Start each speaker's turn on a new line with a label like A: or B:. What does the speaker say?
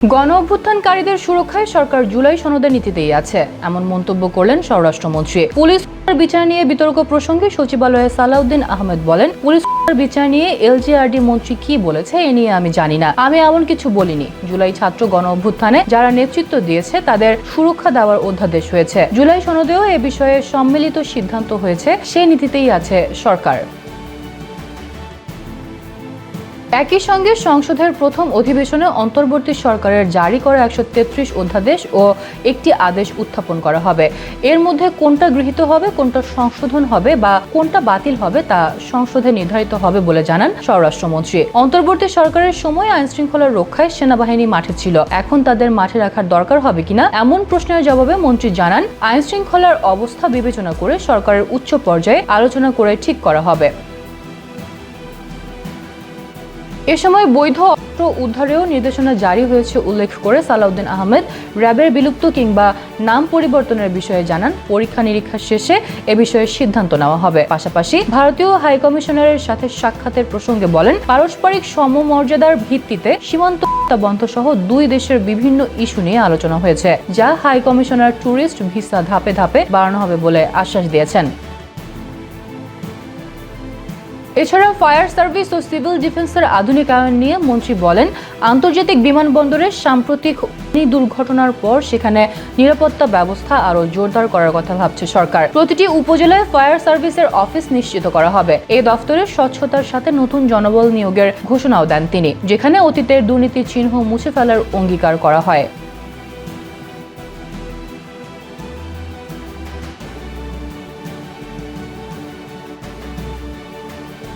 A: গণ-অভ্যুত্থানকারীদের সুরক্ষায় সরকার জুলাই সনদের নীতিতেই আছে, এমন মন্তব্য করলেন স্বরাষ্ট্রমন্ত্রী। পুলিশ বিচার নিয়ে বিতর্ক প্রসঙ্গে সচিবালয়ে সালাউদ্দিন আহমেদ বলেন, পুলিশ বিচার নিয়ে এলজিআরডি মন্ত্রী কি বলেছে এ নিয়ে আমি জানি না, আমি এমন কিছু বলিনি। জুলাই ছাত্র গণ-অভ্যুত্থানে যারা নেতৃত্ব দিয়েছে তাদের সুরক্ষা দেওয়ার অধ্যাদেশ হয়েছে। জুলাই সনদেও এ বিষয়ে সম্মিলিত সিদ্ধান্ত হয়েছে, সেই নীতিতেই আছে সরকার। একই সঙ্গে সংসদের প্রথম অধিবেশনে অন্তর্বর্তী সরকারের জারি করা ১৩৩ অধ্যাদেশ ও একটি আদেশ উত্থাপন করা হবে। এর মধ্যে কোনটা গৃহীত হবে, কোনটা সংশোধন হবে বা কোনটা বাতিল হবে তা সংসদে নির্ধারিত হবে বলে জানান স্বরাষ্ট্রমন্ত্রী। অন্তর্বর্তী সরকারের সময় আইন শৃঙ্খলার রক্ষায় সেনাবাহিনী মাঠে ছিল, এখন তাদের মাঠে রাখার দরকার হবে কিনা এমন প্রশ্নের জবাবে মন্ত্রী জানান, আইন শৃঙ্খলার অবস্থা বিবেচনা করে সরকারের উচ্চ পর্যায়ে আলোচনা করে ঠিক করা হবে। এ সময় বৈধ অস্ত্র উদ্ধারেও নির্দেশনা জারি হয়েছে উল্লেখ করে সালাউদ্দিন আহমেদ র্যাবের বিলুপ্ত কিংবা নাম পরিবর্তনের বিষয়ে জানান, পরীক্ষা নিরীক্ষা শেষে এ বিষয়ে সিদ্ধান্ত নেওয়া হবে। পাশাপাশি ভারতীয় হাইকমিশনারের সাথে সাক্ষাতের প্রসঙ্গে বলেন, পারস্পরিক সমমর্যাদার ভিত্তিতে সীমান্ত বন্ধ সহ দুই দেশের বিভিন্ন ইস্যু নিয়ে আলোচনা হয়েছে, যা হাইকমিশনার ট্যুরিস্ট ভিসা ধাপে ধাপে বাড়ানো হবে বলে আশ্বাস দিয়েছেন। এছাড়া ফায়ার সার্ভিস ও সিভিল ডিফেন্সের আধুনিকায়ন নিয়ে মন্ত্রী বলেন, আন্তর্জাতিক বিমানবন্দরের সাম্প্রতিক দুর্ঘটনার পর সেখানে নিরাপত্তা ব্যবস্থা আরও জোরদার করার কথা ভাবছে সরকার। প্রতিটি উপজেলায় ফায়ার সার্ভিসের অফিস নিশ্চিত করা হবে। এই দফতরে স্বচ্ছতার সাথে নতুন জনবল নিয়োগের ঘোষণাও দেন তিনি, যেখানে অতীতের দুর্নীতির চিহ্ন মুছে ফেলার অঙ্গীকার করা হয়।